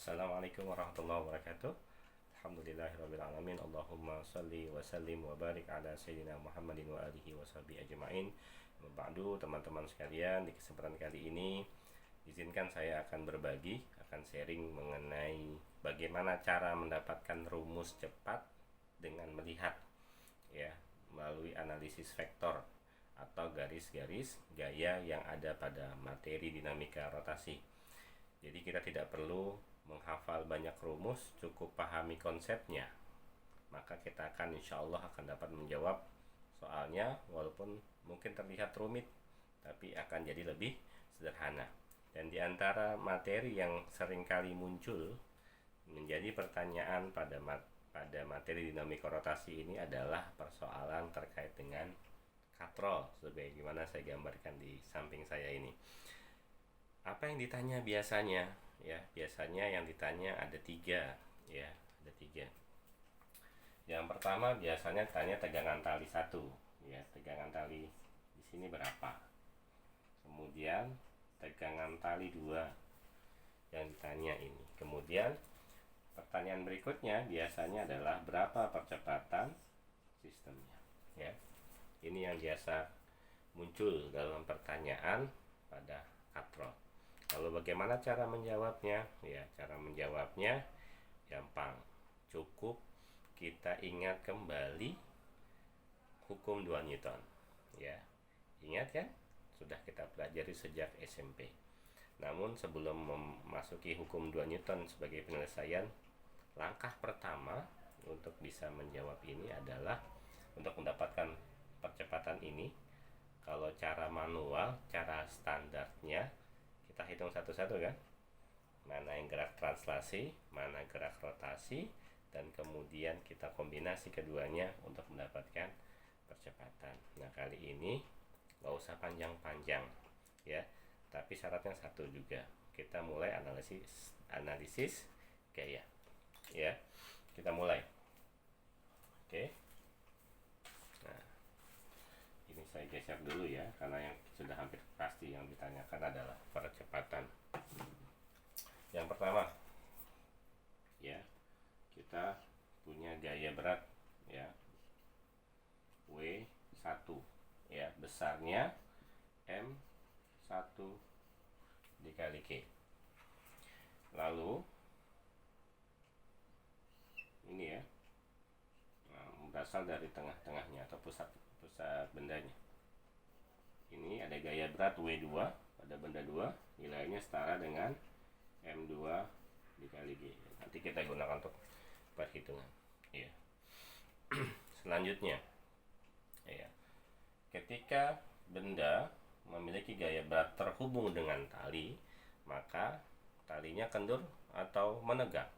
Assalamualaikum warahmatullahi wabarakatuh. Alhamdulillahirrabbilalamin. Allahumma salli wa sallim wa barik ala sayyidina Muhammadin wa alihi wa sahbihi ajma'in. Ba'du, teman-teman sekalian, di kesempatan kali ini izinkan saya akan berbagi, akan sharing mengenai bagaimana cara mendapatkan rumus cepat dengan melihat, ya, melalui analisis vektor atau garis-garis gaya yang ada pada materi dinamika rotasi. Jadi kita tidak perlu menghafal banyak rumus, cukup pahami konsepnya, maka kita akan insya Allah akan dapat menjawab soalnya, walaupun mungkin terlihat rumit, tapi akan jadi lebih sederhana. Dan diantara materi yang seringkali muncul menjadi pertanyaan pada materi dinamika rotasi ini adalah persoalan terkait dengan katrol, sebagaimana saya gambarkan di samping saya ini. Apa yang ditanya biasanya? Ya, biasanya yang ditanya ada tiga, ya, ada tiga. Yang pertama biasanya tanya tegangan tali 1, ya, tegangan tali di sini berapa? Kemudian tegangan tali 2 yang ditanya ini. Kemudian pertanyaan berikutnya biasanya adalah berapa percepatan sistemnya, ya. Ini yang biasa muncul dalam pertanyaan pada katrol. Lalu bagaimana cara menjawabnya? Ya, cara menjawabnya gampang. Cukup kita ingat kembali hukum 2 Newton. Ya. Ingat kan? Sudah kita pelajari sejak SMP. Namun sebelum memasuki hukum 2 Newton sebagai penyelesaian, langkah pertama untuk bisa menjawab ini adalah untuk mendapatkan percepatan ini. Kalau cara manual, cara standarnya kita hitung satu-satu kan, mana yang gerak translasi, mana gerak rotasi, dan kemudian kita kombinasi keduanya untuk mendapatkan percepatan. Nah, kali ini gak usah panjang-panjang, ya, tapi syaratnya satu juga, kita mulai analisis gaya, ya. Kita mulai. Oke. Nah, ini saya geser dulu ya, karena yang sudah hampir pasti yang ditanyakan adalah percepatan. Yang pertama, ya, kita punya gaya berat, ya, W1, ya, besarnya M1 dikali K. Lalu ini ya, berasal dari tengah-tengahnya atau pusat bendanya. Ini ada gaya berat W2 pada benda 2, nilainya setara dengan M2 dikali G. Nanti kita gunakan untuk perhitungan, ya. Selanjutnya, ya, ketika benda memiliki gaya berat terhubung dengan tali, maka talinya kendur atau menegang.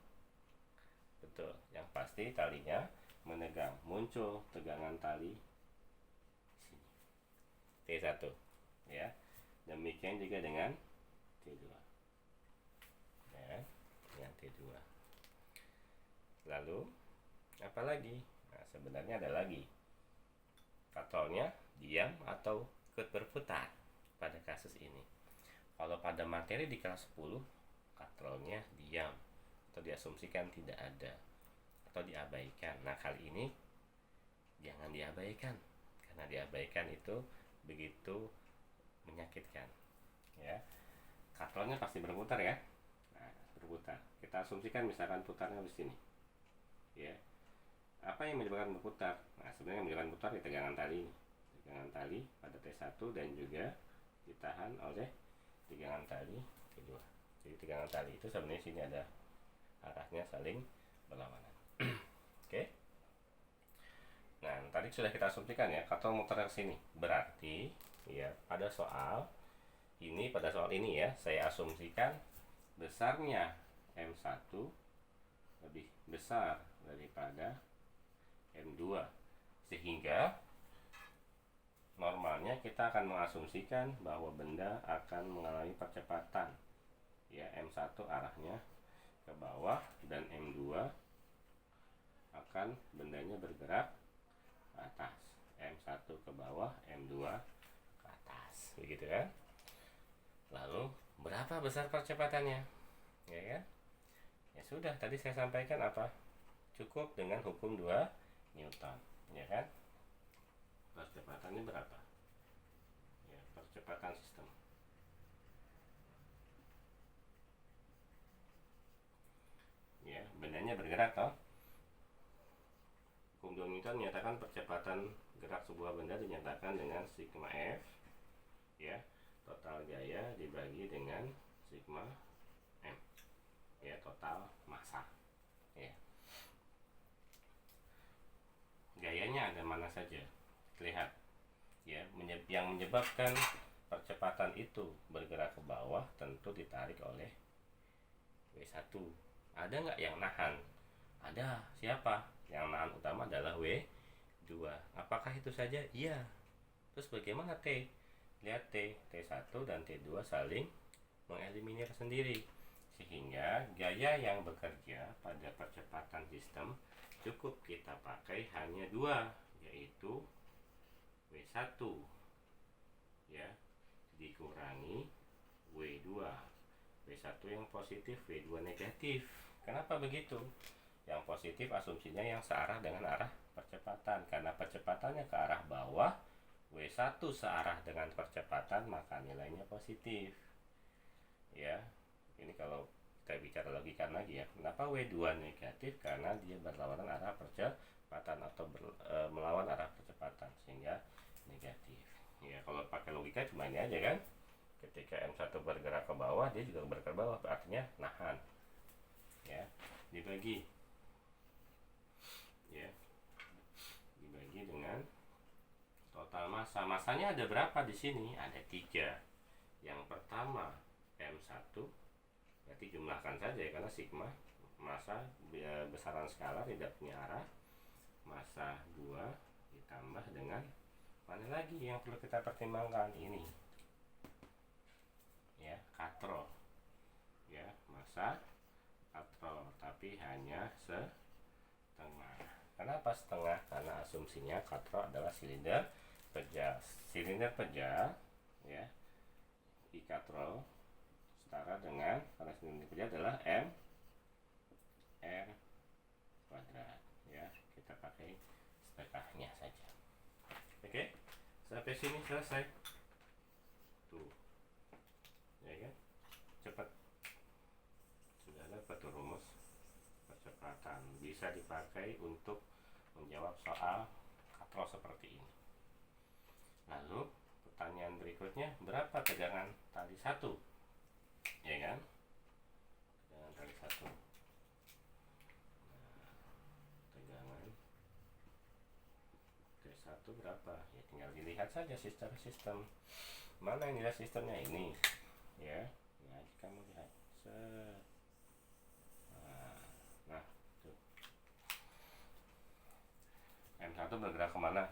Betul, yang pasti talinya menegang. Muncul tegangan tali T1, ya. Demikian juga dengan T2, ya, dengan T2. Lalu apa lagi? Nah, sebenarnya ada lagi. Katrolnya diam atau ikut berputar pada kasus ini. Kalau pada materi di kelas 10, katrolnya diam atau diasumsikan tidak ada atau diabaikan. Nah, kali ini jangan diabaikan, karena diabaikan itu begitu menyakitkan, ya. Katrolnya pasti berputar ya. Nah, berputar. Kita asumsikan misalkan putarnya di sini, ya. Apa yang menyebabkan berputar? Nah, sebenarnya yang menyebabkan berputar di tegangan tali ini. Tegangan tali pada T1 dan juga ditahan oleh tegangan tali kedua. Jadi tegangan tali itu sebenarnya sini ada arahnya saling berlawanan. Oke. Nah, tadi sudah kita asumsikan ya, katrol muter ke sini. Berarti ya, pada soal ini ya, saya asumsikan besarnya M1 lebih besar daripada M2, sehingga normalnya kita akan mengasumsikan bahwa benda akan mengalami percepatan, ya. M1 arahnya ke bawah dan M2 akan bendanya bergerak ke atas. M1 ke bawah, M2 ke atas, begitu kan? Lalu berapa besar percepatannya, ya kan? Ya sudah, tadi saya sampaikan apa? Cukup dengan hukum 2 Newton, ya kan? Percepatannya berapa? Ya, percepatan sistem. Ya, bendanya bergerak toh. Hukum 2 Newton menyatakan percepatan gerak sebuah benda dinyatakan dengan sigma F, ya, total gaya dibagi dengan sigma M, ya, total massa, ya. Gayanya ada mana saja? Lihat, ya, yang menyebabkan percepatan itu bergerak ke bawah tentu ditarik oleh W1. Ada nggak yang nahan? Ada. Siapa? Yang nahan utama adalah W2. Apakah itu saja? Iya. Terus bagaimana T? Lihat T1 dan T2 saling mengeliminir sendiri. Sehingga gaya yang bekerja pada percepatan sistem cukup kita pakai hanya 2, yaitu W1, ya, dikurangi W2. W1 yang positif, W2 negatif. Kenapa begitu? Yang positif asumsinya yang searah dengan arah percepatan. Karena percepatannya ke arah bawah, W1 searah dengan percepatan, maka nilainya positif. Ya, ini kalau kita bicara logika lagi ya. Kenapa W2 negatif? Karena dia berlawanan arah percepatan atau melawan arah percepatan, sehingga negatif. Ya, kalau pakai logika cuma ini aja kan. Ketika M1 bergerak ke bawah, dia juga bergerak ke bawah, artinya nahan. Ya, dibagi, ya, dibagi dengan total massa. Massanya ada berapa di sini? Ada 3. Yang pertama M1, berarti jumlahkan saja ya, karena sigma massa besaran skalar tidak punya arah. Massa 2 ditambah dengan mana lagi yang perlu kita pertimbangkan? Ini, ya, katrol, ya, massa katrol, tapi hanya setengah. Kenapa setengah? Karena asumsinya katrol adalah silinder pejal. Silinder pejal, ya, I katrol setara dengan, karena silinder pejal adalah M R kuadrat, ya, kita pakai setengahnya saja. Oke, sampai sini selesai. Tuh, ya kan, cepat. Sudah dapat rumus percepatan, bisa dipakai untuk menjawab soal katrol seperti ini. Lalu pertanyaan berikutnya, berapa tegangan tali 1? Ya kan, tegangan tali 1. Nah, tegangan T1 berapa? Ya tinggal dilihat saja sistem. Mana yang nilai sistemnya ini, ya. Ya, kamu lihat. Nah, tuh. M1 bergerak kemana?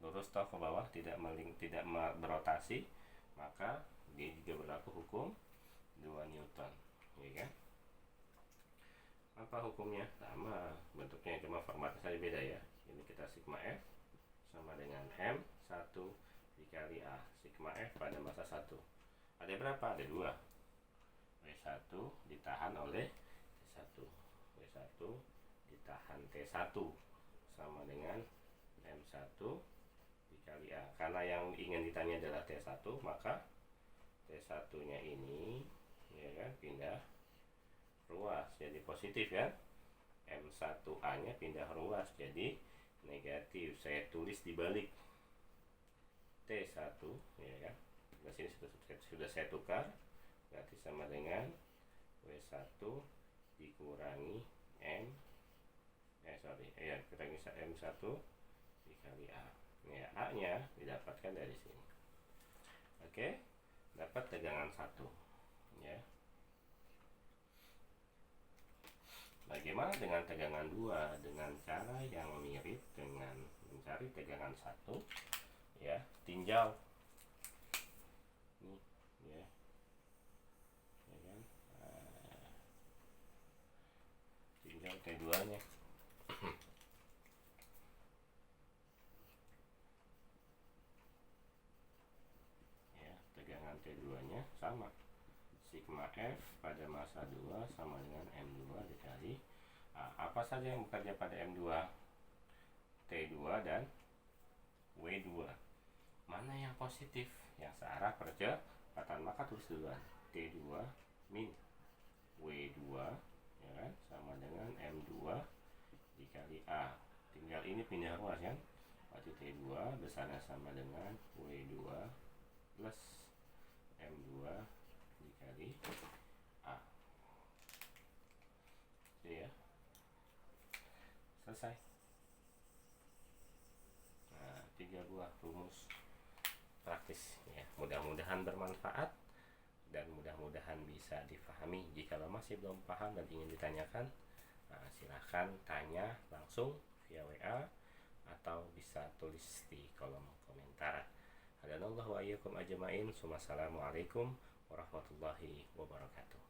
Lurus toh ke bawah, tidak berotasi, maka dia juga berlaku hukum 2 Newton, ya kan? Apa hukumnya? Sama bentuknya, cuma formatnya saja beda ya. Ini kita sigma F sama dengan M1 dikali A. Sigma F pada massa 1 ada berapa? Ada 2. W1 ditahan oleh T1. W1 ditahan T1 sama dengan M1 dikali A. Karena yang ingin ditanya adalah T1, maka T1 nya ini, ya kan, pindah ruas jadi positif ya. M1A nya pindah ruas jadi negatif. Saya tulis dibalik T1, ya kan. Di sini sudah saya tukar, berarti sama dengan W1 dikurangi kurangi M1 dikali A. Ya, A nya didapatkan dari sini. Oke, dapat tegangan 1, ya. Bagaimana dengan tegangan 2? Dengan cara yang mirip dengan mencari tegangan 1, ya, tinjau nih, ya, ya kan? Tinjau T2 nya. Ya, tegangan T2 nya sama sigma F pada massa 2 sama dengan M2 dikali A. Apa saja yang bekerja pada M2? T2 dan W2. Mana yang positif? Yang searah percepatan, maka tulis duluan T2 min W2 ya kan, sama dengan M2 dikali A. Tinggal ini pindah ruas kan, berarti T2 besarnya sama dengan W2 plus M2 dikali A. Oke ya, selesai. Nah, 3 buah rumus praktis ya, mudah-mudahan bermanfaat dan mudah-mudahan bisa difahami. Jika masih belum paham dan ingin ditanyakan, silahkan tanya langsung via WA atau bisa tulis di kolom komentar. Hadanallahu wa iyyakum ajmain. Wassalamualaikum warahmatullahi wabarakatuh.